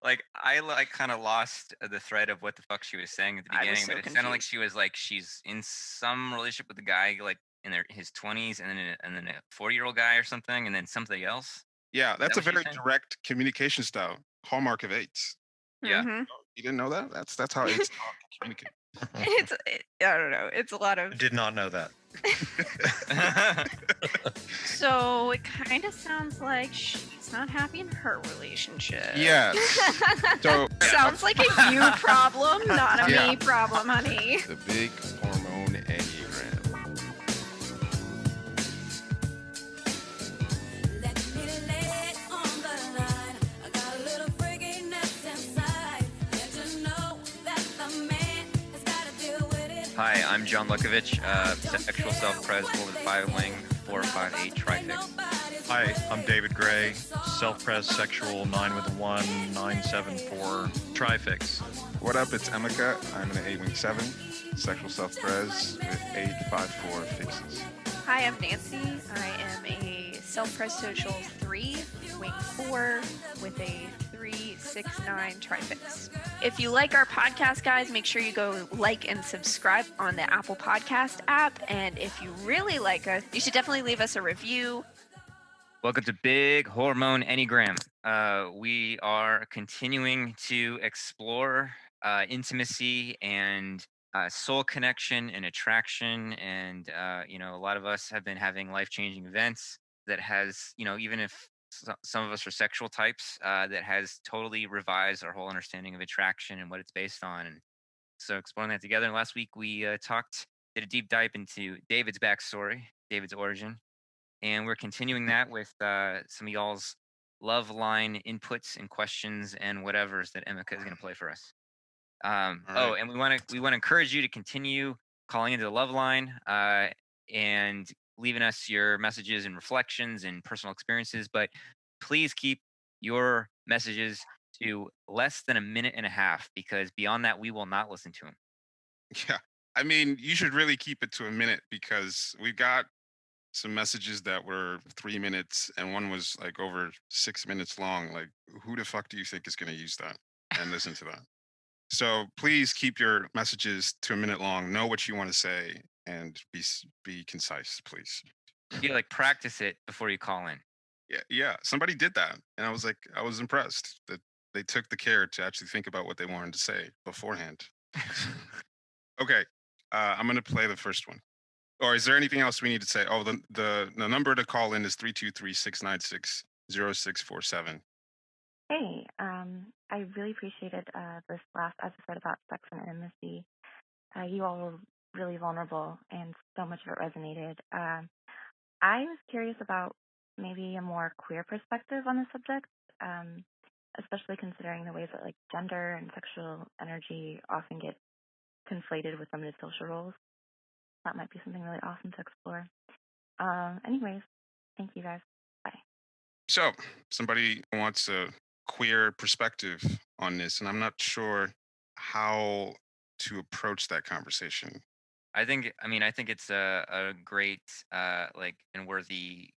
Like, I, like, kinda lost the thread of what the fuck she was saying at the I was beginning, but so it sounded like confused. she was, like, she's in some relationship with a guy, like, in his 20s and then a 40-year-old guy or something, and then something else. Is Yeah, that that's a what she was very saying? direct communication style. Hallmark of eights. Yeah. Mhm. You didn't know that? That's how eights talk and communicate. I don't know, it's a lot I of did not know that. so it kinda sounds like she's not happy in her relationship. Yes. So Sounds like a you problem, not a yeah, me problem, honey. the big hormone enneagram. Let me lay it on the line. I got a little freakiness inside. Let you know that the man has got to deal with it. Hi, I'm John Lukovich, sexual self-pres, golden five wing, 458 trifix. Hi, I'm David Gray, self-pres sexual 9 with a 1, 974 trifix. What up? It's Emeka. I'm an 8-wing-7, sexual self-pres with 854 fixes. Hi, I'm Nancy. I am a self-pres social 3, wing 4, with a 369 trifix. If you like our podcast, guys, make sure you go like and subscribe on the Apple Podcast app. And if you really like us, you should definitely leave us a review. Welcome to Big Hormone Enneagram. We are continuing to explore intimacy and soul connection and attraction. And, a lot of us have been having life changing events that has, even if some of us are sexual types, that has totally revised our whole understanding of attraction and what it's based on. And so exploring that together. And last week we did a deep dive into David's backstory, David's origin, and we're continuing that with some of y'all's Loveline inputs and questions and whatever's that Emeka is going to play for us. All right. And we want to encourage you to continue calling into the Loveline and leaving us your messages and reflections and personal experiences. But please keep your messages to less than a minute and a half, because beyond that we will not listen to them. Yeah. I mean, you should really keep it to a minute because we got some messages that were 3 minutes and one was like over 6 minutes long. Like, who the fuck do you think is going to use that and listen to that? So please keep your messages to a minute long. Know what you want to say and be concise, please. You like practice it before you call in. Yeah, yeah. Somebody did that, and I was impressed that they took the care to actually think about what they wanted to say beforehand. Okay, I'm gonna play the first one. Or is there anything else we need to say? Oh, the number to call in is 323-696-0647. Hey, I really appreciated this last episode about sex and intimacy. You all were really vulnerable, and so much of it resonated. I was curious about maybe a more queer perspective on the subject, um, especially considering the ways that like gender and sexual energy often get conflated with limited social roles. That might be something really awesome to explore. Anyways, thank you guys. Bye. So somebody wants a queer perspective on this, and I'm not sure how to approach that conversation. I think it's a great like and worthy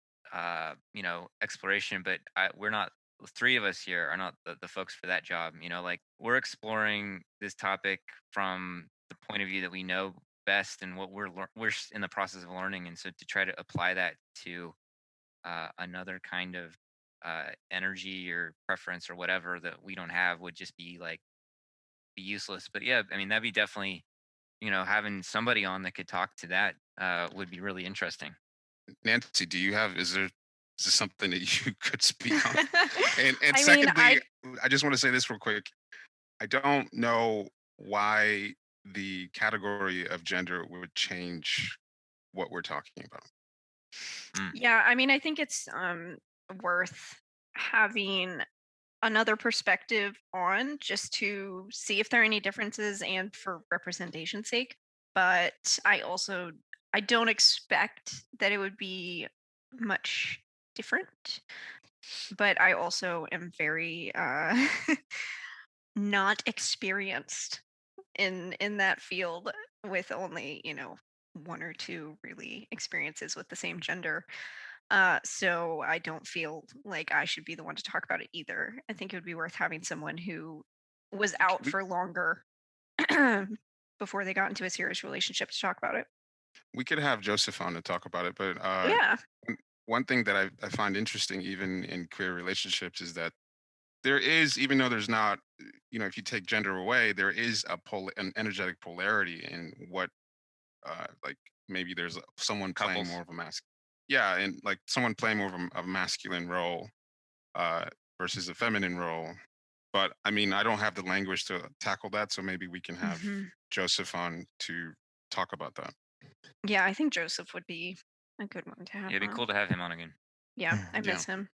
exploration, but we're not, the three of us here are not the folks for that job. Like, we're exploring this topic from the point of view that we know best and what we're in the process of learning, and so to try to apply that to another kind of energy or preference or whatever that we don't have would just be useless. But yeah, I mean, that'd be definitely, having somebody on that could talk to that would be really interesting. Nancy, is this something that you could speak on? And I mean, secondly, I just want to say this real quick. I don't know why the category of gender would change what we're talking about. Mm. yeah, I mean, I think it's worth having another perspective on just to see if there are any differences and for representation's sake. But I don't expect that it would be much different. But I also am very not experienced in that field, with only, one or two really experiences with the same gender. So I don't feel like I should be the one to talk about it either. I think it would be worth having someone who was out We, for longer before they got into a serious relationship to talk about it. we could have Joseph on to talk about it, but Yeah. one thing that I find interesting, even in queer relationships, is that there is, even though there's not, if you take gender away, there is an energetic polarity in what, like maybe there's someone playing Couples. more of a yeah, and like someone playing more of a masculine role uh, versus a feminine role. But I mean, I don't have the language to tackle that, so maybe we can have Hmm. Joseph on to talk about that. Yeah, I think Joseph would be a good one to Yeah, have it'd be on. cool to have him on again. Yeah, I Yeah. miss him.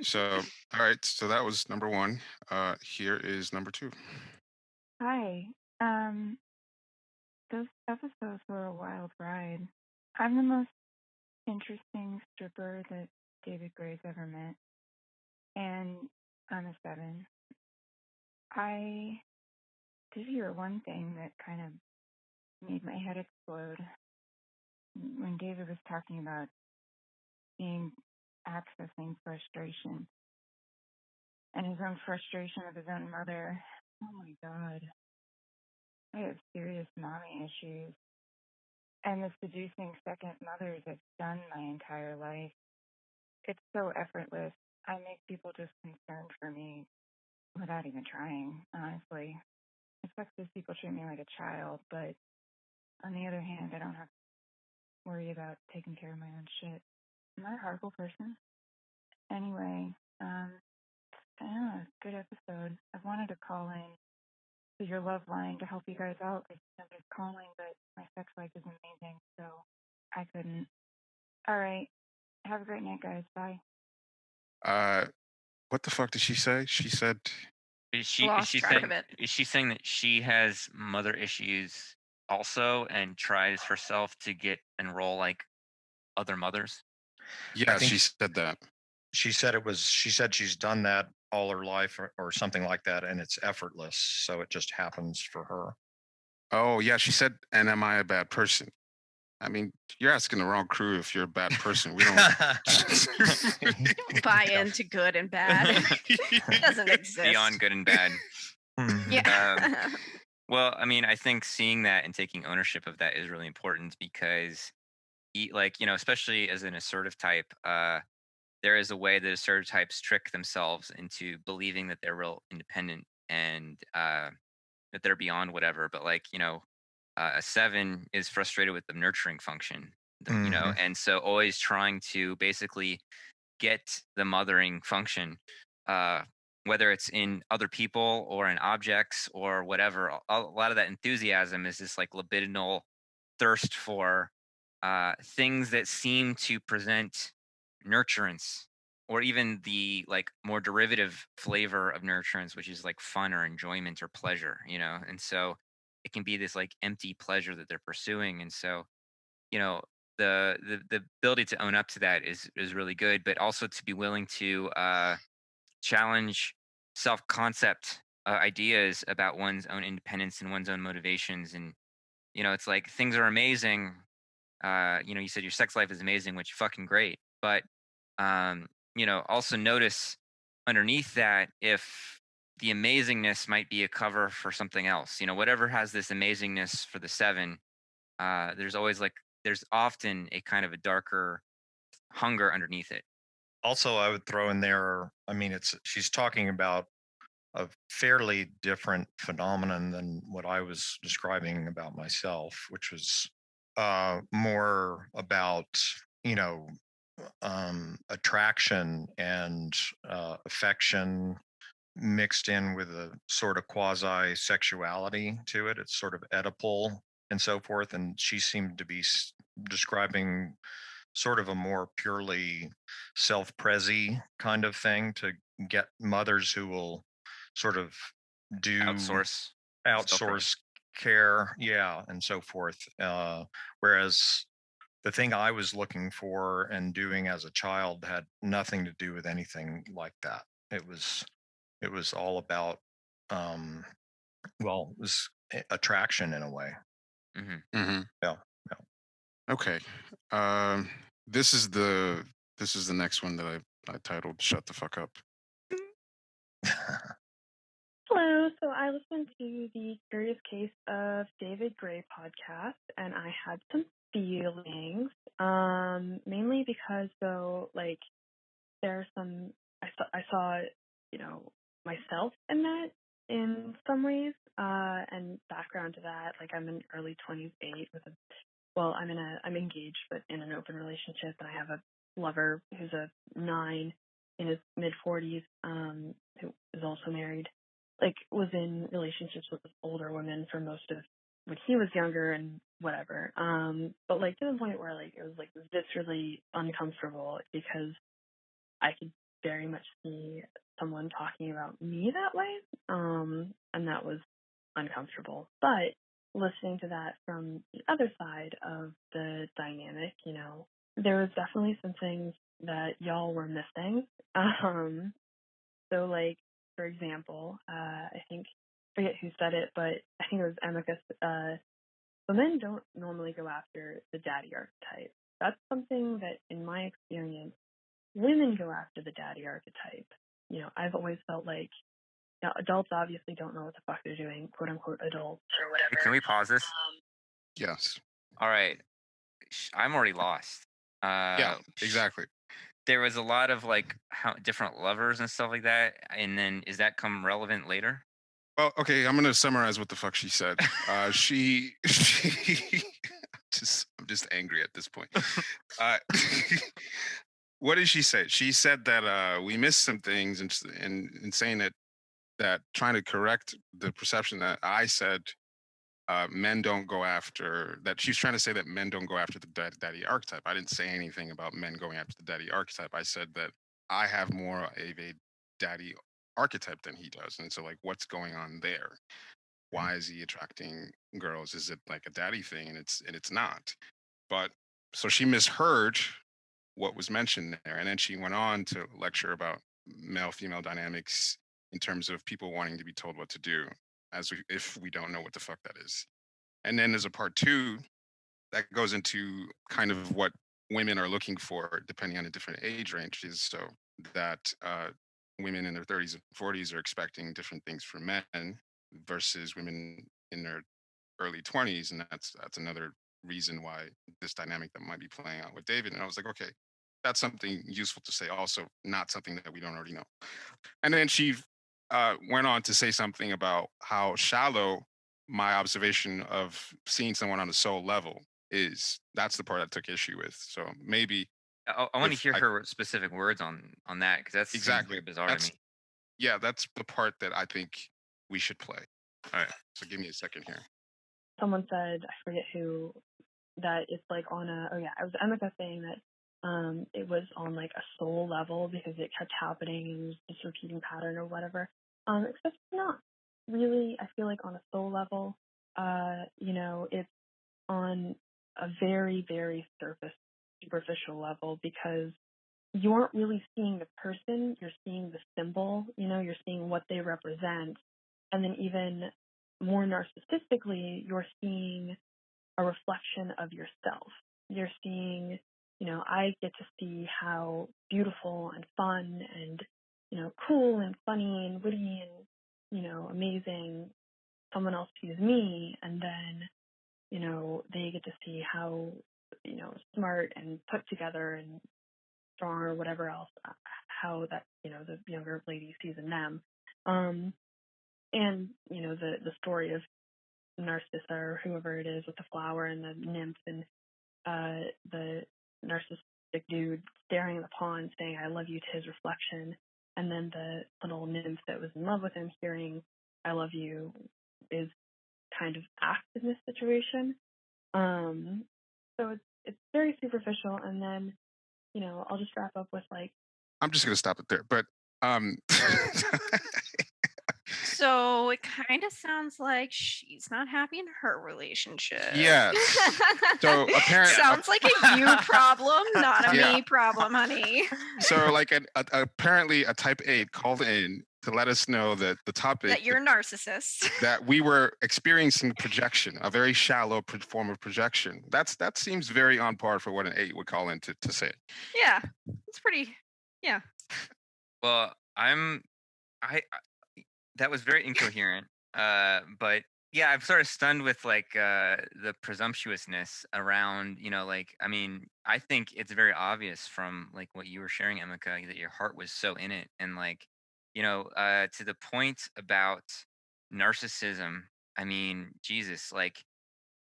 So, all right. So that was number one. Here is number two. Hi. Um, those episodes were a wild ride. I'm the most interesting stripper that David Gray's ever met, and I'm a 7. I did hear one thing that kind of made my head explode when David was talking about being accessing frustration and his own frustration with his own mother. Oh my God. I have serious mommy issues. And the seducing second mothers I've done my entire life. It's so effortless. I make people just concerned for me without even trying, honestly. It sucks because people treat me like a child, but on the other hand, I don't have to worry about taking care of my own shit. Am I a horrible person? Anyway, yeah, good episode. I've wanted to call in to your love line to help you guys out because nobody's calling, but my sex life is amazing, so I couldn't. All right. Have a great night, guys. Bye. What the fuck did she say? She said, Lost track of it. Is she saying that she has mother issues also and tries herself to enroll like other mothers? yeah, think she said that. she said she's done that all her life or something like that, and it's effortless. So it just happens for her. Oh, yeah, she said, and am I a bad person? I mean, you're asking the wrong crew if you're a bad person. We don't. Buy into good and bad. It doesn't exist. Beyond good and bad. Yeah. Well, I mean, I think seeing that and taking ownership of that is really important because, especially as an assertive type, there is a way that assertive types trick themselves into believing that they're real independent and that they're beyond whatever. But a 7 is frustrated with the nurturing function, Mhm. and so always trying to basically get the mothering function, uh, whether it's in other people or in objects or whatever. A lot of that enthusiasm is this like libidinal thirst for things that seem to present nurturance or even the like more derivative flavor of nurturance, which is like fun or enjoyment or pleasure, and so it can be this like empty pleasure that they're pursuing. And so you know the ability to own up to that is really good, but also to be willing to challenge self concept ideas about one's own independence and one's own motivations. And it's like things are amazing. You said your sex life is amazing, which fucking great, but also notice underneath that if the amazingness might be a cover for something else. Whatever has this amazingness for the 7, there's often a kind of a darker hunger underneath it. Also, I would throw in there, I mean, she's talking about a fairly different phenomenon than what I was describing about myself, which was more about, you know, attraction and affection mixed in with a sort of quasi sexuality to it. It's sort of Oedipal and so forth. And she seemed to be describing sort of a more purely self-prezi kind of thing to get mothers who will sort of do Outsource. outsource care, yeah, and so forth. Whereas the thing I was looking for and doing as a child had nothing to do with anything like that. It was all about it was attraction in a way. Hmm. Hmm. Yeah. Okay. Um, This is the next one that I titled "Shut the Fuck Up." Hello. So I listened to the Curious Case of David Gray podcast, and I had some feelings. Mainly because there are some I saw myself in that in some ways. And background to that, like I'm in early 20s, I'm engaged but in an open relationship, and I have a lover who's a 9 in his mid 40s, who is also married. Was in relationships with older women for most of when he was younger and whatever. But to the point where it was viscerally uncomfortable because I could very much see someone talking about me that way. And that was uncomfortable. But listening to that from the other side of the dynamic, there was definitely some things that y'all were missing. So for example, I forget who said it, but I think it was Emeka. So men don't normally go after the daddy archetype. That's something that, in my experience, women go after the daddy archetype. I've always felt like adults obviously don't know what the fuck they're doing, quote unquote adults or whatever. Hey, can we pause this? Yes. All right. I'm already lost. Yeah. Exactly. There was a lot of how different lovers and stuff like that, and then is that come relevant later? Well, okay, I'm gonna summarize what the fuck she said. She I'm just angry at this point. What did she say? She said that we missed some things, and saying that trying to correct the perception that I said men don't go after, that she's trying to say that men don't go after the daddy archetype. I didn't say anything about men going after the daddy archetype. I said that I have more of a daddy archetype than he does, and so what's going on there? Why is he attracting girls? Is it like a daddy thing? And it's not. But so she misheard what was mentioned there, and then she went on to lecture about male female dynamics in terms of people wanting to be told what to do, if we don't know what the fuck that is. And then there's a part 2 that goes into kind of what women are looking for depending on the different age ranges. So that women in their 30s and 40s are expecting different things from men versus women in their early 20s, and that's another reason why this dynamic that might be playing out with David. And I was like, okay, that's something useful to say, also not something that we don't already know. And then she went on to say something about how shallow my observation of seeing someone on a soul level is. That's the part I took issue with. So maybe I want to hear her specific words on that, because that's exactly very bizarre to me. Yeah, that's the part that I think we should play. All right, so give me a second here. Someone said, I forget who, that it's on it was Emeka saying that it was on a soul level because it kept happening and was just a repeating pattern or whatever. Except it's not really. I feel like on a soul level, it's on a very, very superficial level, because you aren't really seeing the person, you're seeing the symbol, you're seeing what they represent. And then even more narcissistically, you're seeing a reflection of yourself. You're seeing, I get to see how beautiful and fun and, cool and funny and witty and, amazing someone else sees me. And then, they get to see how, smart and put together and strong or whatever else, how that, the younger lady sees in them. And, the story of Narcissa or whoever it is with the flower and the nymph and the narcissistic dude staring in the pond saying, I love you, to his reflection. And then the little nymph that was in love with him hearing, I love you, is kind of act in this situation. So it's very superficial. And then, I'll just wrap up with I'm just going to stop it there. But So it kind of sounds like she's not happy in her relationship. Yes. So apparently, sounds like a you problem, not a Yeah. me problem, honey. So apparently a type 8 called in to let us know that the topic that you're a narcissist. that we were experiencing projection, a very shallow form of projection. That seems very on par for what an 8 would call in to say. Yeah, it's pretty. Yeah. Well, I that was very incoherent. But yeah, I'm sort of stunned with like the presumptuousness around, like I mean, I think it's very obvious from like what you were sharing, Emika, that your heart was so in it, and like, to the point about narcissism. I mean, Jesus, like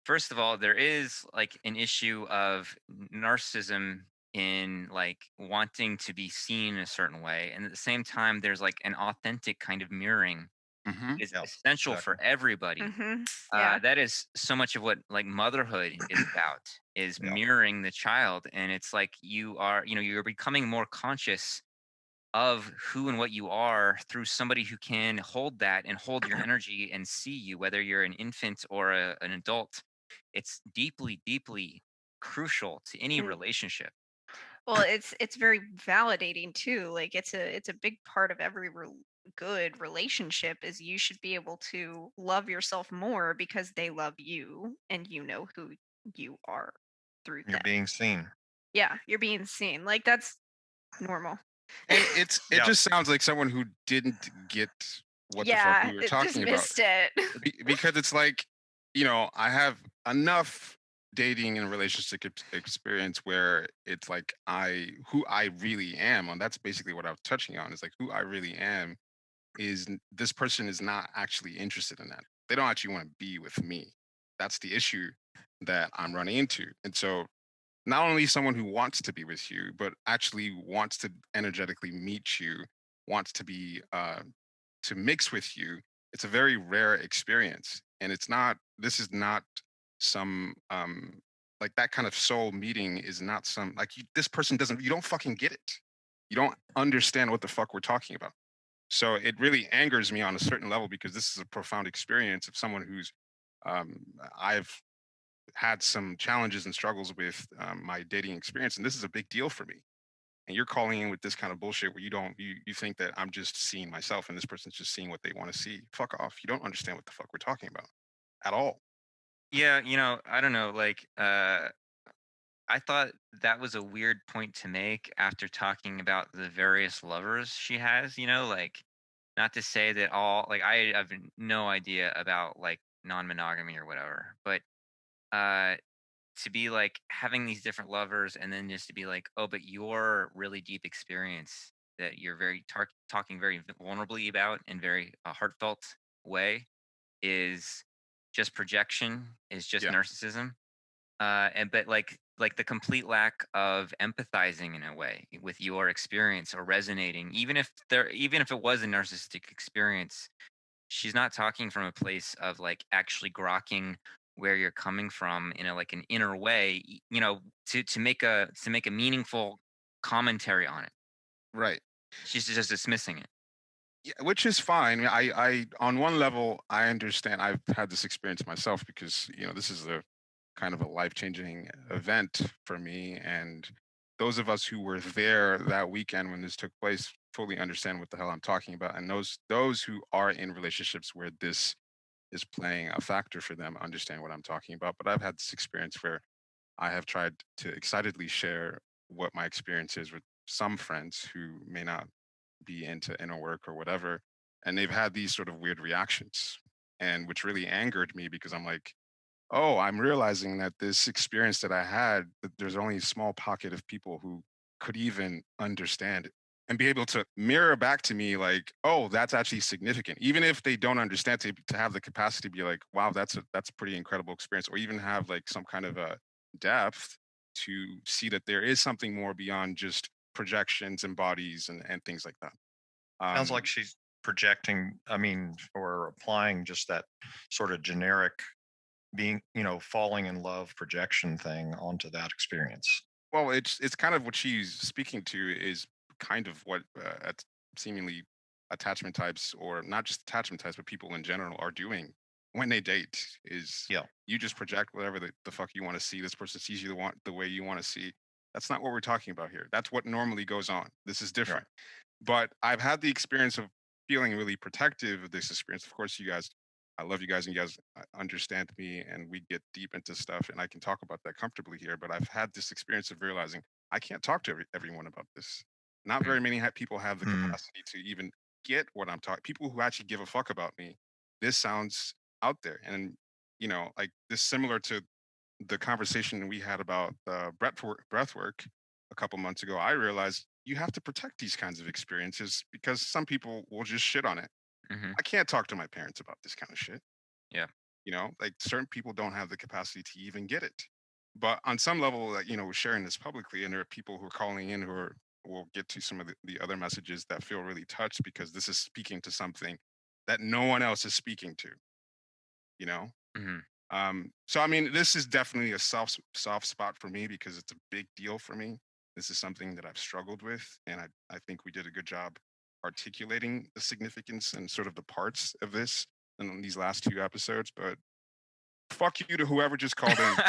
first of all, there is like an issue of narcissism in like wanting to be seen a certain way, and at the same time there's like an authentic kind of mirroring Mm-hmm. is Yeah, essential for exactly. everybody. Yeah. That is so much of what like motherhood is about, is Yeah. mirroring the child. And it's like you're becoming more conscious of who and what you are through somebody who can hold that and hold your energy and see you, whether you're an infant or an adult. It's deeply, deeply crucial to any And relationship. well, it's very validating too. Like it's a big part of every good relationship is you should be able to love yourself more because they love you and you know who you are through You're them. being seen. Yeah, you're being seen. Like that's normal. And it Yeah. just sounds like someone who didn't get what the fuck Yeah, we were it just talking about. missed it. Because it's like, I have enough dating and relationship experience where it's like who I really am, and that's basically what I was touching on. Is like who I really am this person is not actually interested in that. They don't actually want to be with me. That's the issue that I'm running into. And so not only someone who wants to be with you, but actually wants to energetically meet you, wants to be to mix with you. It's a very rare experience, and this is not some like that kind of soul meeting is not some like this person doesn't. You don't fucking get it. You don't understand what the fuck we're talking about. So it really angers me on a certain level because this is a profound experience of someone who's um, I've had some challenges and struggles with my dating experience, and this is a big deal for me. And you're calling in with this kind of bullshit where you think that I'm just seeing myself and this person's just seeing what they want to see. Fuck off. You don't understand what the fuck we're talking about at all. Yeah, I don't know, like I thought that was a weird point to make after talking about the various lovers she has, like not to say that all like I have no idea about like non-monogamy or whatever, but uh to be like having these different lovers and then just to be like, oh, but your really deep experience that you're very talking very vulnerably about in very heartfelt way is just projection, is just Yeah. narcissism. And but like the complete lack of empathizing in a way with your experience or resonating, even if it was a narcissistic experience, she's not talking from a place of like actually grokking where you're coming from in a like an inner way, to make a meaningful commentary on it. Right. She's just dismissing it. Yeah, which is fine. I on one level I understand. I've had this experience myself because this is a kind of a life-changing event for me, and those of us who were there that weekend when this took place fully understand what the hell I'm talking about. And those who are in relationships where this is playing a factor for them understand what I'm talking about. But I've had this experience where I have tried to excitedly share what my experience is with some friends who may not be into inner work or whatever. And they've had these sort of weird reactions, and which really angered me because I'm like, oh, I'm realizing that this experience that I had, that there's only a small pocket of people who could even understand it and be able to mirror back to me like, oh, that's actually significant. Even if they don't understand, to have the capacity to be like, wow, that's a pretty incredible experience, or even have like some kind of a depth to see that there is something more beyond just projections and bodies and things like that. Sounds Um, like she's projecting, I mean, or applying just that sort of generic being, falling in love projection thing onto that experience. well, it's kind of what she's speaking to is kind of what seemingly attachment types, or not just attachment types, but people in general are doing when they date. Is Yeah. you just project whatever the fuck you want to see. This person sees you the way you want to see. That's not what we're talking about here. That's what normally goes on. This is Yeah. different. But I've had the experience of feeling really protective of this experience. Of course, you guys, I love you guys, and you guys understand me, and we get deep into stuff, and I can talk about that comfortably here. But I've had this experience of realizing I can't talk to everyone about this. Not Mm, very many people have the Mm, capacity to even get what I'm talking. People who actually give a fuck about me. This sounds out there, and like this similar to the conversation we had about breath work a couple months ago. I realized you have to protect these kinds of experiences because some people will just shit on it. mhm. I can't talk to my parents about this kind of shit. Yeah. Like certain people don't have the capacity to even get it. But on some level, like, we're sharing this publicly, and there are people who are calling in who are, we'll get to some of the other messages that feel really touched because this is speaking to something that no one else is speaking to, you know? Mhm. So I mean, this is definitely a soft spot for me because it's a big deal for me. This is something that I've struggled with, and I think we did a good job articulating the significance and sort of the parts of this in these last two episodes. But fuck you to whoever just called in.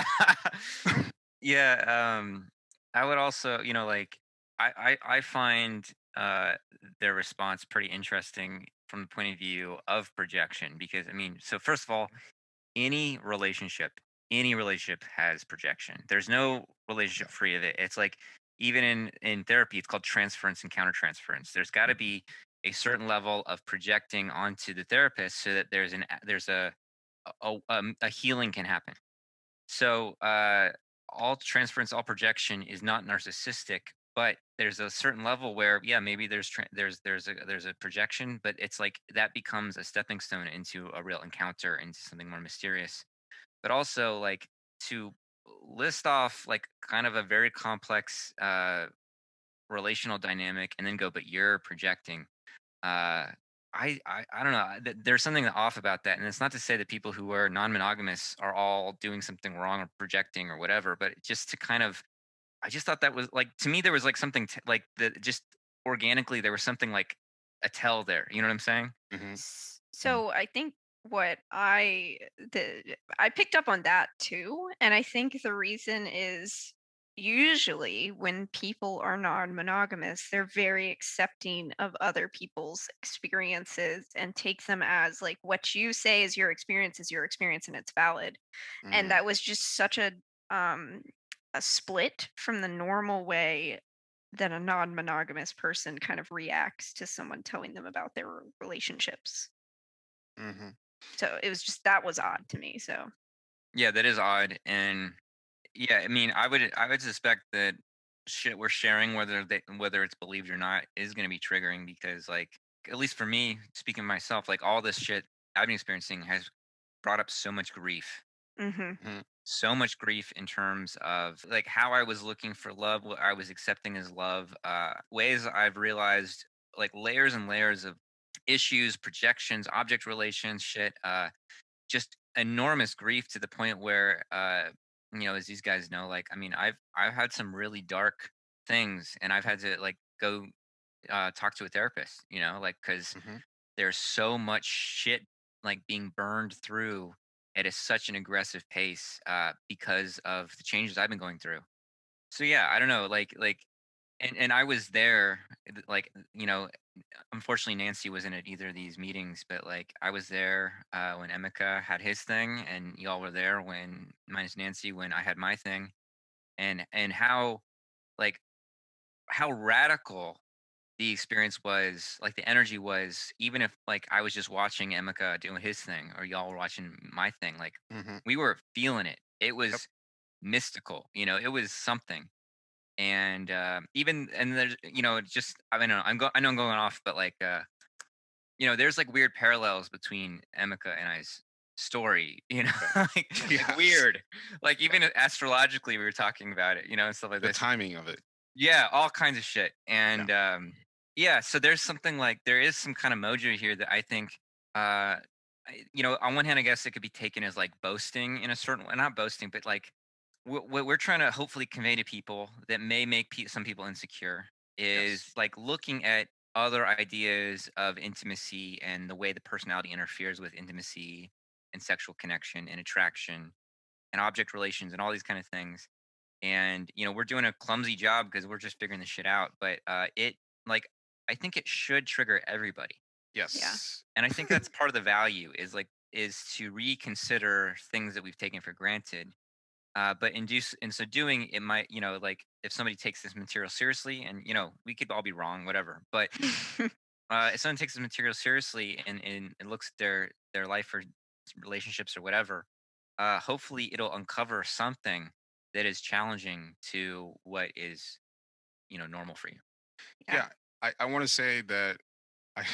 Yeah, I would also, like I find their response pretty interesting from the point of view of projection because I mean, so first of all, any relationship, any relationship has projection. There's no Yeah. relationship free of it. It's like even in therapy, it's called transference and countertransference. There's got to be a certain level of projecting onto the therapist so that there's a healing can happen. So all transference, all projection is not narcissistic, but there's a certain level where yeah, maybe there's a projection, but it's like that becomes a stepping stone into a real encounter, into something more mysterious. But also like to list off like kind of a very complex relational dynamic and then go, but you're projecting. Uh, I don't know. There's something off about that, and it's not to say that people who are non-monogamous are all doing something wrong or projecting or whatever, but just to kind of, I just thought that was like to me there was like something like that just organically there was something like a tell there. You know what I'm saying? Hmm. mm, So I think what I picked up on that too, and I think the reason is usually when people are non-monogamous, they're very accepting of other people's experiences and take them as like what you say is your experience and it's valid. And Hmm. that was just such um a split from the normal way that a non-monogamous person kind of reacts to someone telling them about their relationships. Hmm. So it was just that was odd to me. So Yeah, that is odd, and yeah, I mean, I would suspect that shit we're sharing, whether it's believed or not, is going to be triggering because, like, at least for me, speaking of myself, like all this shit I've been experiencing has brought up mhm. so much grief in terms of like how I was looking for love, what I was accepting as love, ways I've realized like layers and layers of issues, projections, object relations, shit. Just enormous grief to the point where as these guys know, like I mean I've had some really dark things and I've had to like go talk to a therapist, like because Hmm. there's so much shit like being burned through at such an aggressive pace because of the changes I've been going through. So yeah, I don't know, like and I was there, like unfortunately Nancy wasn't at either of these meetings, but like I was there when Emeka had his thing, and y'all were there when minus Nancy when I had my thing, and how like how radical the experience was, like the energy was, even if like I was just watching Emeka doing his thing or y'all were watching my thing, like Hmm. we were feeling it. It Yep. was mystical, it was something. And even and there's it's just I mean I know I'm going off, but like there's like weird parallels between Emeka and I's story, Yeah. like Yes. weird. Like even astrologically we were talking about it, and stuff like The this. timing of it. Yeah, all kinds of shit. Yeah. And yeah, so there's something like there is some kind of mojo here that I think on one hand I guess it could be taken as like boasting in a certain way, not boasting, but like what we're trying to hopefully convey to people that may make some people insecure Yes. is like looking at other ideas of intimacy and the way the personality interferes with intimacy and sexual connection and attraction and object relations and all these kind of things. And we're doing a clumsy job because we're just figuring this shit out, but it like I think it should trigger everybody. Yes. And I think that's part of the value is to reconsider things that we've taken for granted. But in so doing, it might, like if somebody takes this material seriously, and we could all be wrong, whatever. But if someone takes this material seriously and looks at their life or relationships or whatever, hopefully it'll uncover something that is challenging to what is normal for you. Yeah. Yeah. I want to say that I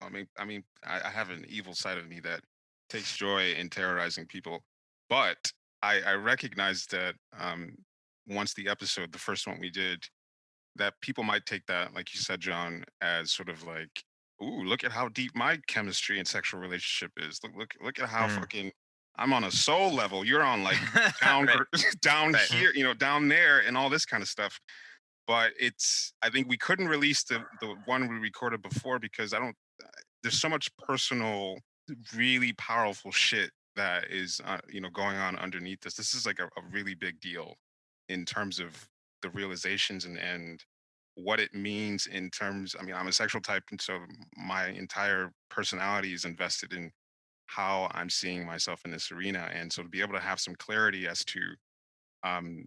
I have an evil side of me that takes joy in terrorizing people, but I recognize that once the first one we did, that people might take that, like you said, John, as sort of like, ooh, look at how deep my chemistry and sexual relationship is. Look at how Mm. fucking I'm on a soul level. You're on like down Right. down Right. here, down there, and all this kind of stuff. But I think we couldn't release the one we recorded before because I don't. There's so much personal, really powerful shit that is going on underneath this. This is like a really big deal in terms of the realizations and what it means in terms. I mean, I'm a sexual type, and so my entire personality is invested in how I'm seeing myself in this arena, and so to be able to have some clarity as to um,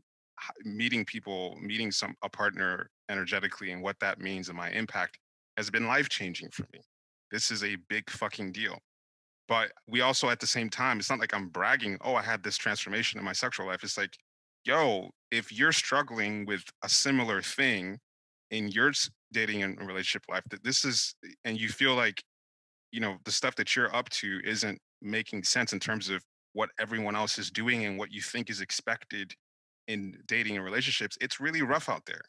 meeting people, meeting a partner energetically, and what that means and my impact has been life changing for me. This is a big fucking deal. But we also, at the same time, it's not like I'm bragging, oh, I had this transformation in my sexual life. It's like, yo, if you're struggling with a similar thing in your dating and relationship life, that this is, and you feel like the stuff that you're up to isn't making sense in terms of what everyone else is doing and what you think is expected in dating and relationships, it's really rough out there.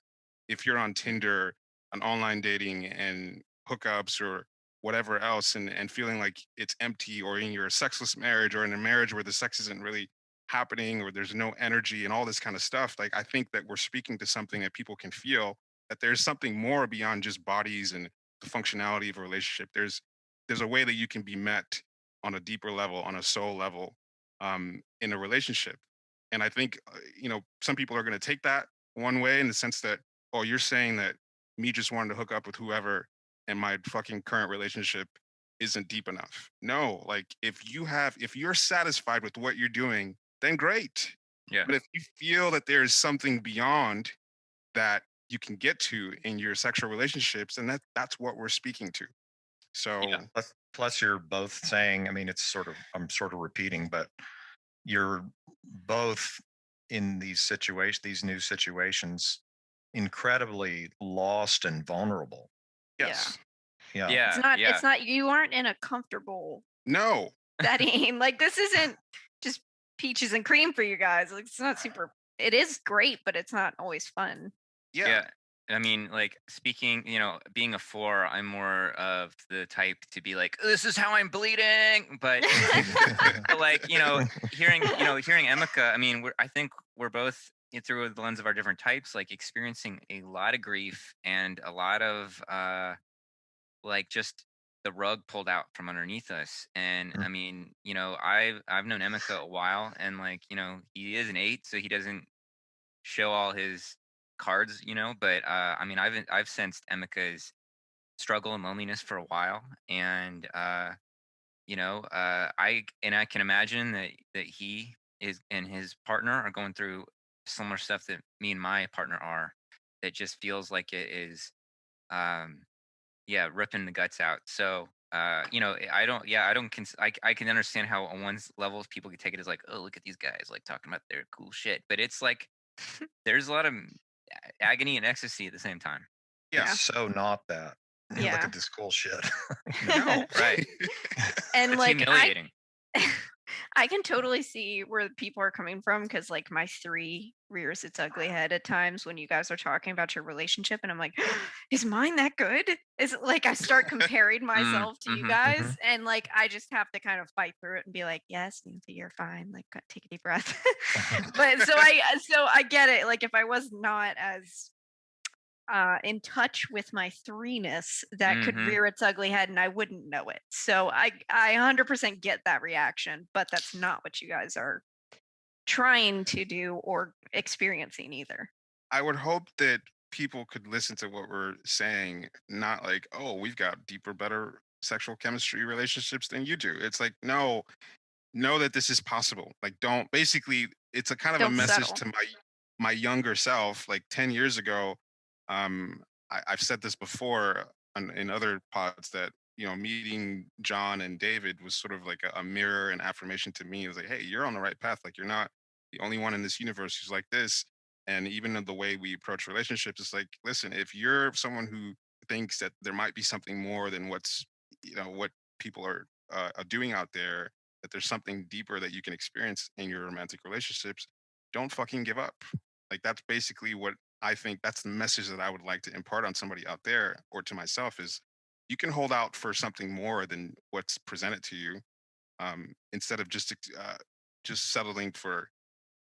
If you're on Tinder, on online dating and hookups or whatever else, and feeling like it's empty, or in your sexless marriage, or in a marriage where the sex isn't really happening, or there's no energy and all this kind of stuff, like I think that we're speaking to something that people can feel, that there's something more beyond just bodies and the functionality of a relationship. There's a way that you can be met on a deeper level, on a soul level, in a relationship. And I think, some people are going to take that one way in the sense that, oh, you're saying that me just wanting to hook up with whoever and my fucking current relationship isn't deep enough. No, like if you're satisfied with what you're doing, then great. Yeah. But if you feel that there's something beyond that you can get to in your sexual relationships, and that's what we're speaking to. So Yeah. Plus, you're both saying, I mean, I'm sort of repeating, but you're both in these new situations, incredibly lost and vulnerable. yes. Yeah. Yeah. It's not you aren't in a comfortable No. setting. Like this isn't just peaches and cream for you guys. Like it's not super it is great, but it's not always fun. Yeah. I mean, like speaking, being a 4, I'm more of the type to be like, "This is how I'm bleeding," but like, hearing Emeka, I mean, I think we're both through the lens of our different types, like experiencing a lot of grief and a lot of like just the rug pulled out from underneath us. And I mean, I've known Emeka a while, and like, he is an 8, so he doesn't show all his cards, but I mean, I've sensed Emeka's struggle and loneliness for a while, and I can imagine that he is and his partner are going through similar stuff that me and my partner are. That just feels like it is, um, yeah, ripping the guts out. So, I can understand how on one level people can take it as like, oh, look at these guys like talking about their cool shit, but it's like there's a lot of agony and ecstasy at the same time. Yeah. It's so not that. Look Yeah. at this cool shit. No. Right. And It's like humiliating. I can totally see where people are coming from because like my 3 rears its ugly head at times when you guys are talking about your relationship and I'm like, is mine that good? Is it like I start comparing myself to you guys and like I just have to kind of fight through it and be like, yes, Nancy, you're fine. Like take a deep breath. But so I get it. Like if I was not as in touch with my 3-ness, that could rear its ugly head and I wouldn't know it. So I 100% get that reaction, but that's not what you guys are trying to do or experiencing either. I would hope that people could listen to what we're saying, not like, oh, we've got deeper, better sexual chemistry relationships than you do. It's like, no, know that this is possible. Like, don't, basically, it's a kind of a Don't message settle. to my younger self, like 10 years ago. I've said this before in other pods that, meeting John and David was sort of like a mirror and affirmation to me. It was like, hey, you're on the right path. Like, you're not the only one in this universe who's like this. And even in the way we approach relationships, it's like, listen, if you're someone who thinks that there might be something more than what people are doing out there, that there's something deeper that you can experience in your romantic relationships, don't fucking give up. Like, that's basically what I think, that's the message that I would like to impart on somebody out there, or to myself, is you can hold out for something more than what's presented to you, instead of just settling for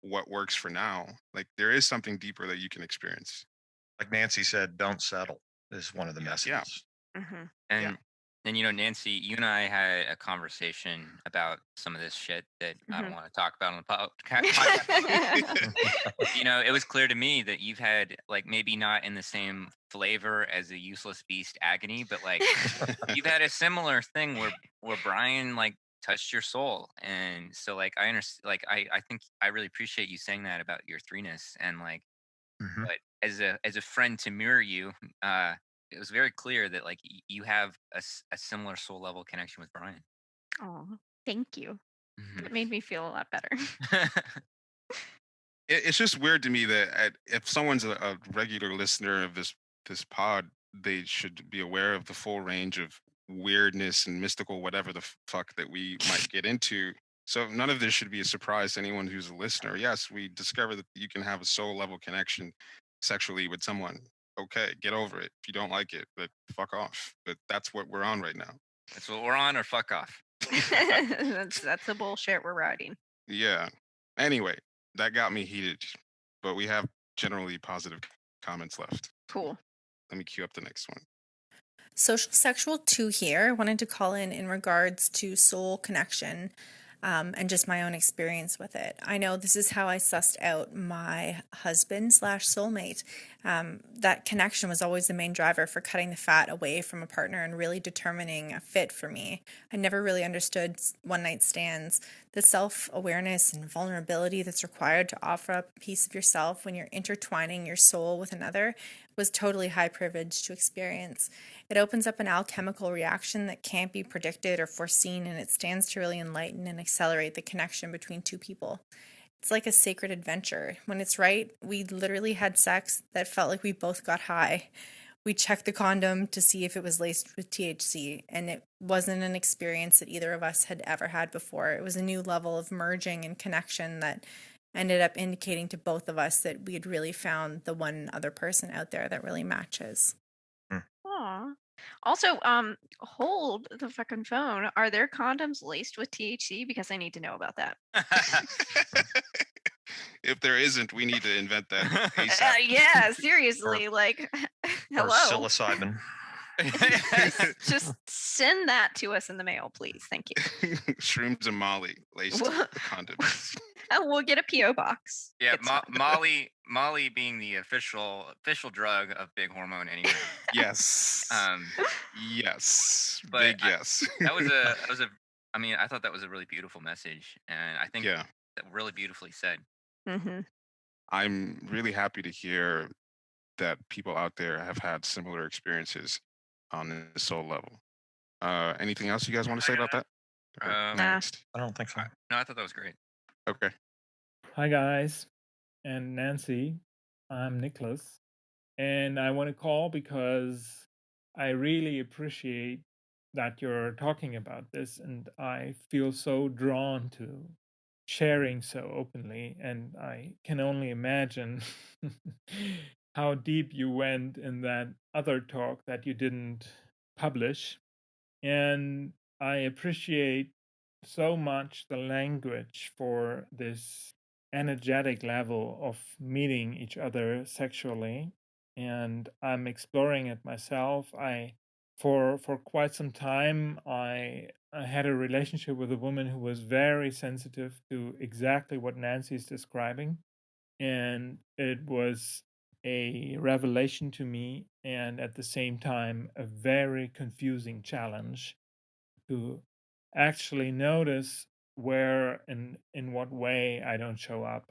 what works for now. Like, there is something deeper that you can experience. Like Nancy said, don't settle is one of the Yeah. messages. Mm-hmm. And Nancy, you and I had a conversation about some of this shit that I don't Mhm. want to talk about on the podcast. It was clear to me that you've had, like, maybe not in the same flavor as a useless beast agony, but like you've had a similar thing where Brian, like, touched your soul. And so, like, I understand, like, I think I really appreciate you saying that about your threeness. And like, Mhm. but as a friend to mirror you, uh it was very clear that, like, you have a similar soul level connection with Brian. Oh, thank you. Mhm. It made me feel a lot better. It's just weird to me that if someone's a regular listener of this pod, they should be aware of the full range of weirdness and mystical whatever the fuck that we might get into. So none of this should be a surprise to anyone who's a listener. Yes, we discover that you can have a soul level connection sexually with someone. Okay, get over it. If you don't like it, but fuck off. But that's what we're on right now. That's what we're on, or fuck off. That's the bullshit we're riding. Yeah. Anyway, that got me heated, but we have generally positive comments left. Cool. Let me cue up the next one. Social Sexual 2 here. Wanted to call in regards to soul connection, and just my own experience with it. I know this is how I sussed out my husband slash soulmate. That connection was always the main driver for cutting the fat away from a partner and really determining a fit for me. I never really understood one night stands, the self-awareness and vulnerability that's required to offer up a piece of yourself when you're intertwining your soul with another was totally high privilege to experience. It opens up an alchemical reaction that can't be predicted or foreseen, and it stands to really enlighten and accelerate the connection between two people. It's like a sacred adventure. When it's right, we literally had sex that felt like we both got high. We checked the condom to see if it was laced with THC, and it wasn't an experience that either of us had ever had before. It was a new level of merging and connection that ended up indicating to both of us that we had really found the one other person out there that really matches. Aw. Also, hold the fucking phone. Are there condoms laced with THC? Because I need to know about that. If there isn't, we need to invent that ASAP. Yeah, seriously. Like, Or hello. psilocybin. Just send that to us in the mail, please. Thank you. Shrooms and Molly laced with the condoms. And we'll get a PO box. Yeah, It's fine. Molly being the official drug of Big Hormone anyway. Yes. Yes. But Big yes. I mean, I thought that was a really beautiful message, and I think Yeah. that really beautifully said. Mm-hmm. I'm really happy to hear that people out there have had similar experiences on the soul level. Anything else you guys want to say about that? Okay, Nah. next. I don't think so. No, I thought that was great. Okay. Hi, guys, and Nancy. I'm Nicholas, and I want to call because I really appreciate that you're talking about this, and I feel so drawn to sharing so openly, and I can only imagine how deep you went in that other talk that you didn't publish. And I appreciate so much the language for this energetic level of meeting each other sexually. And I'm exploring it myself. For quite some time, I had a relationship with a woman who was very sensitive to exactly what Nancy is describing. And it was a revelation to me, and at the same time, a very confusing challenge to actually notice where and in what way I don't show up.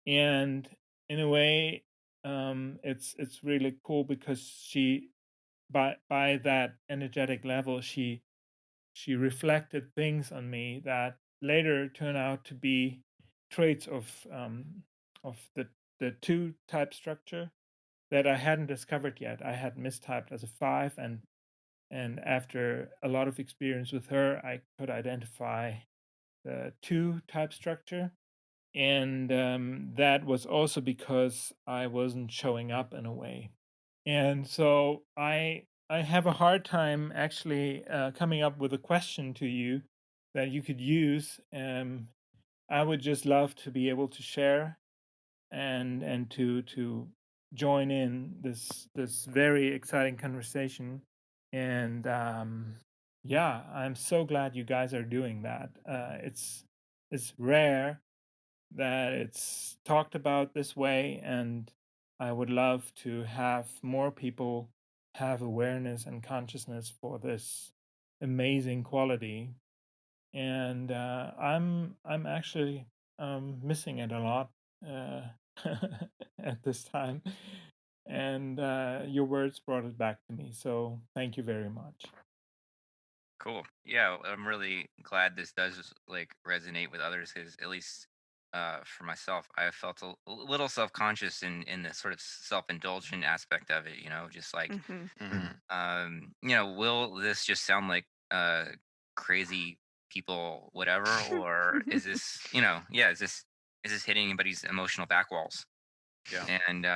And in a way, it's really cool because she by that energetic level, she reflected things on me that later turn out to be traits of the two type structure that I hadn't discovered yet. I had mistyped as a 5, and after a lot of experience with her, I could identify the 2 type structure. And that was also because I wasn't showing up in a way. And so I have a hard time actually coming up with a question to you that you could use. I would just love to be able to share and to join in this very exciting conversation. And yeah, I'm so glad you guys are doing that. It's rare that it's talked about this way, and I would love to have more people have awareness and consciousness for this amazing quality. And I'm actually missing it a lot uh, at this time. And your words brought it back to me. So thank you very much. Cool. Yeah, I'm really glad this does like resonate with others because at least for myself, I felt a little self-conscious in the sort of self-indulgent aspect of it, just like Hmm. will this just sound like crazy people whatever, or is this, yeah, is this hitting anybody's emotional back walls? Yeah. And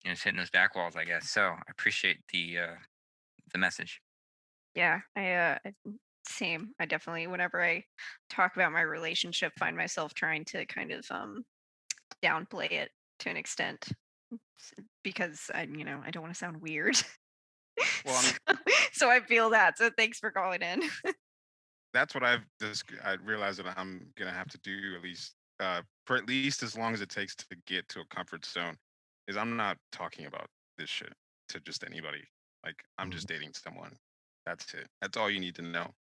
it's hitting those back walls, I guess. So I appreciate the message. Yeah, same. I definitely, whenever I talk about my relationship, find myself trying to kind of downplay it to an extent because I don't want to sound weird. Well, I so, mean, so I feel that. So thanks for calling in. that's what I realized that I'm gonna have to do at least for at least as long as it takes to get to a comfort zone. Is I'm not talking about this shit to just anybody. Like I'm just dating someone. That's it. That's all you need to know.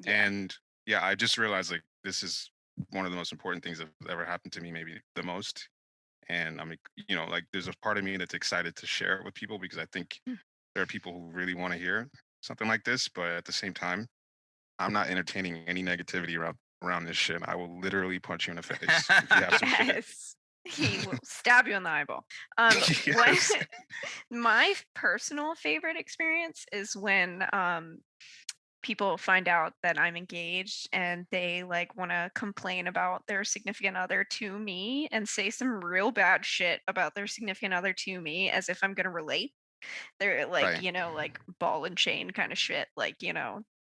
Yeah. And yeah, I just realized like this is one of the most important things that ever happened to me, maybe the most. And I'm, like there's a part of me that's excited to share it with people because I think Mm. there are people who really want to hear something like this, but at the same time, I'm not entertaining any negativity around this shit. I will literally punch you in the face if you have some shit. Yes. He will stab you in the eyeball. What Yes. my personal favorite experience is when people find out that I'm engaged and they like want to complain about their significant other to me and say some real bad shit about their significant other to me as if I'm going to relate. They're like, Right. like ball and chain kind of shit. Like,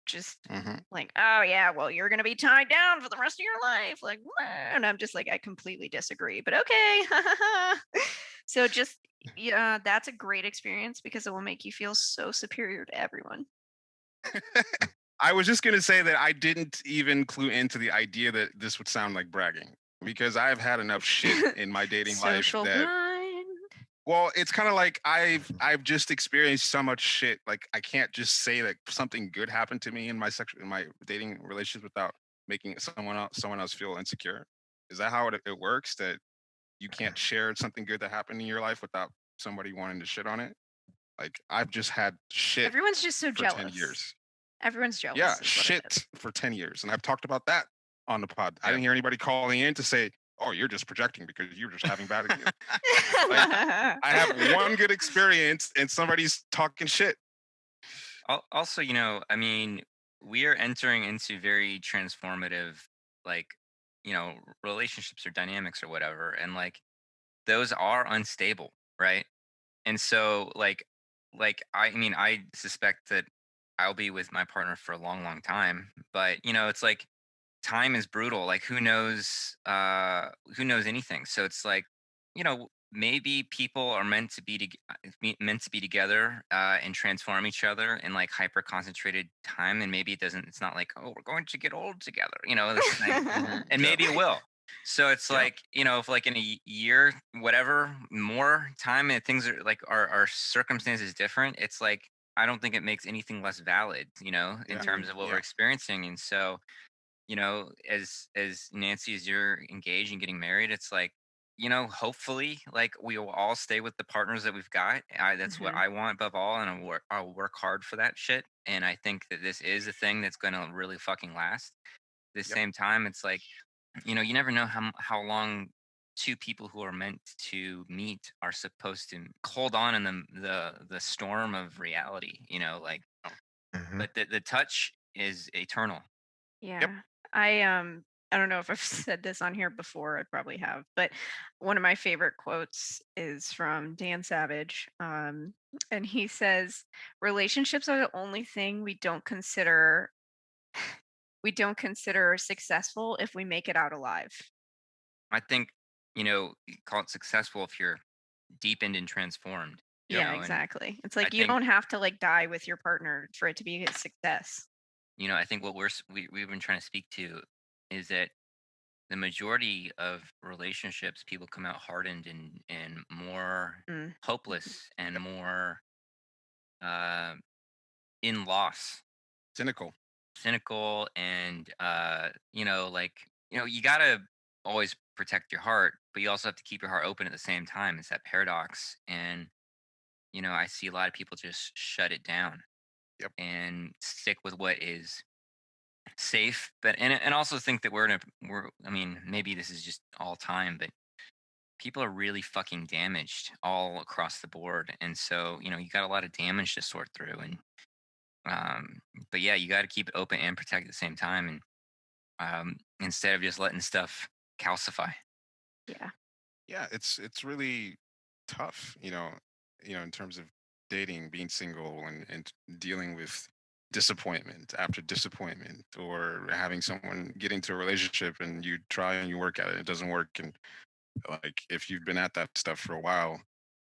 just Hmm. like, oh yeah, well, you're gonna be tied down for the rest of your life. Like, and I'm just like, I completely disagree, but okay. So just yeah, that's a great experience because it will make you feel so superior to everyone. I was just gonna say that I didn't even clue into the idea that this would sound like bragging because I've had enough shit in my dating life Social that blind. well, it's kind of like I've just experienced so much shit. Like I can't just say that something good happened to me in my dating relations without making someone else feel insecure. Is that how it works? That you can't share something good that happened in your life without somebody wanting to shit on it? Like I've just had shit Everyone's just so for 10 jealous. years. Everyone's Yeah, jealous is what it is. shit for 10 years. And I've talked about that on the pod. I Yeah. didn't hear anybody calling in to say, oh, you're just projecting because you're just having bad. Like, I have one good experience and somebody's talking shit. Also, I mean, we are entering into very transformative, like, relationships or dynamics or whatever. And like, those are unstable, right? And so, I mean, I suspect that I'll be with my partner for a long, long time. But, it's like time is brutal. Like who knows anything. So it's like, maybe people are meant to be together and transform each other in like hyper concentrated time, and maybe it's not like, oh, we're going to get old together, this thing. And Yeah. maybe it will. So it's Yeah. like, if like in a year, whatever, more time and things are like our circumstances different, it's like I don't think it makes anything less valid, you know, in Yeah. terms of what we're Yeah. experiencing. And so, you know, as Nancy, as you're engaged and getting married, it's like, you know, hopefully, like we will all stay with the partners that we've got. That's what Mhm. I want above all, and I'll work hard for that shit. And I think that this is a thing that's going to really fucking last. At the Yep. same time, it's like, you know, you never know how long two people who are meant to meet are supposed to hold on in the storm of reality. You know, like, Mhm. but the touch is eternal. Yeah. I don't know if I've said this on here before. I probably have, but one of my favorite quotes is from Dan Savage. And he says, relationships are the only thing we don't consider successful if we make it out alive. I think, you know, you call it successful if you're deepened and transformed, you Yeah, know, and exactly. It's I like you think, don't have to like die with your partner for it to be a success. you know, I think what we've been trying to speak to is that the majority of relationships, people come out hardened and more Mm. hopeless and more uh, in loss, Cynical. cynical, and you know, like, you know, you gotta always protect your heart, but you also have to keep your heart open at the same time. It's that paradox, and you know, I see a lot of people just shut it down Yep. and stick with what is safe, but and also think that we're I mean, maybe this is just all time, but people are really fucking damaged all across the board. And so, you know, you got a lot of damage to sort through. And um but yeah, you got to keep it open and protect at the same time, and instead of just letting stuff calcify. Yeah. Yeah, it's really tough, in terms of dating, being single, and dealing with disappointment after disappointment, or having someone get into a relationship and you try and you work at it, it doesn't work. And like, if you've been at that stuff for a while,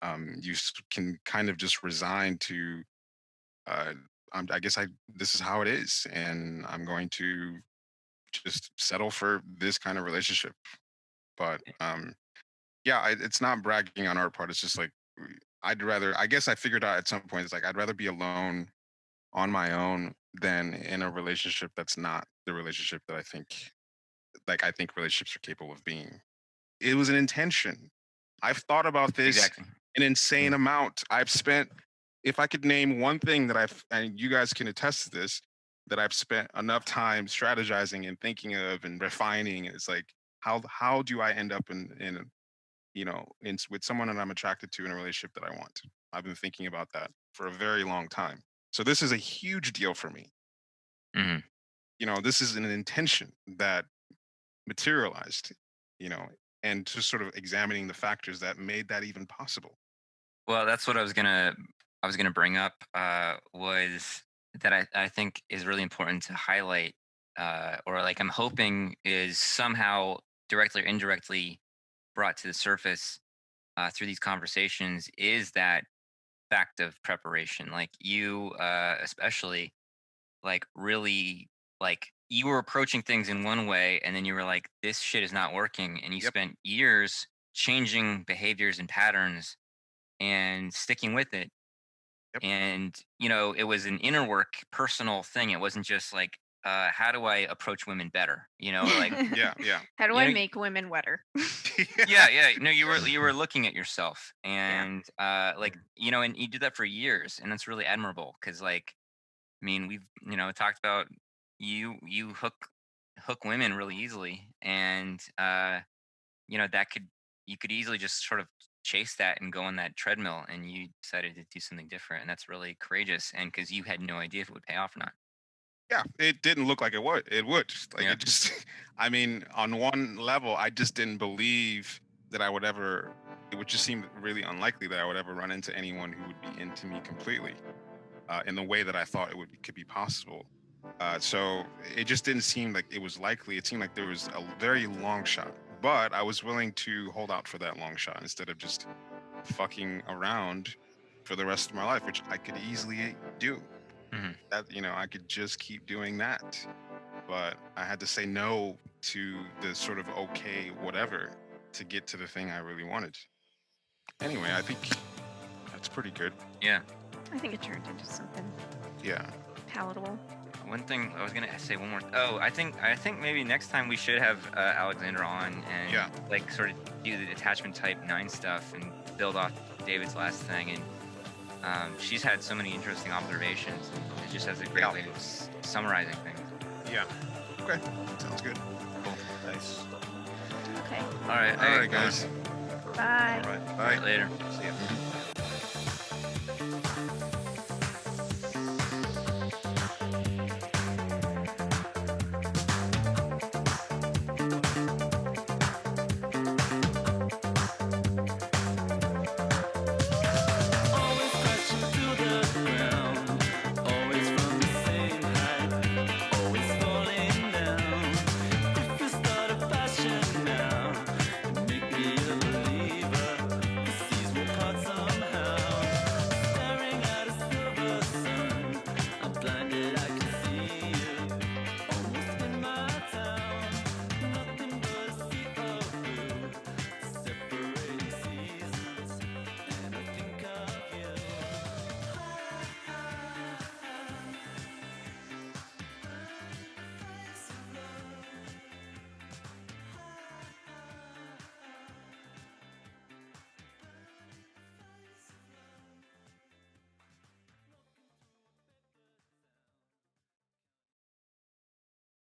can kind of just resign to, uh, I guess this is how it is, and I'm going to just settle for this kind of relationship. But yeah, it's not bragging on our part. It's just like, I'd rather. I guess I figured out at some point. It's like, I'd rather be alone on my own than in a relationship that's not the relationship that I think relationships are capable of being. It was an intention. I've thought about this Exactly. an insane amount. I've spent, if I could name one thing that and you guys can attest to this, that I've spent enough time strategizing and thinking of and refining. It's like, how do I end up with someone that I'm attracted to in a relationship that I want? I've been thinking about that for a very long time. So this is a huge deal for me. Hmm. This is an intention that materialized, you know, and just sort of examining the factors that made that even possible. Well, that's what I was gonna bring up, was that I think is really important to highlight, or like I'm hoping is somehow directly or indirectly brought to the surface through these conversations, is that fact of preparation. Like you, especially, like really, like you were approaching things in one way, and then you were like, "This shit is not working," and you Yep. spent years changing behaviors and patterns and sticking with it. Yep. And you know, it was an inner work, personal thing. It wasn't just like, how do I approach women better? You know, or like, Yeah. Yeah. How do you I know, make women wetter? yeah, yeah. No, you were looking at yourself, Yeah. and like, you know, and you did that for years, and that's really admirable. Because like, I mean, we've, you know, talked about you hook women really easily, and you know, that could, you could easily just sort of chase that and go on that treadmill, and you decided to do something different, and that's really courageous, and because you had no idea if it would pay off or not. Yeah, it didn't look like it would. It would. Like, Yeah. it just, I mean, on one level, I just didn't believe that I would ever, it would just seem really unlikely that I would ever run into anyone who would be into me completely, in the way that I thought could be possible. So it just didn't seem like it was likely. It seemed like there was a very long shot, but I was willing to hold out for that long shot instead of just fucking around for the rest of my life, which I could easily do. Hmm. That, I could just keep doing that, but I had to say no to the sort of okay whatever to get to the thing I really wanted. Anyway, I think that's pretty good. Yeah. I think it turned into something Yeah. palatable. One thing I was gonna say one more. Oh, I think maybe next time we should have Alexandra on and Yeah. like sort of do the attachment type 9 stuff and build off David's last thing. And she's had so many interesting observations. And it just has a great Yeah. way of summarizing things. Yeah. Okay. Sounds good. Cool. Nice. Okay. All right. All right, guys. Bye. All right. Bye. Later. See ya.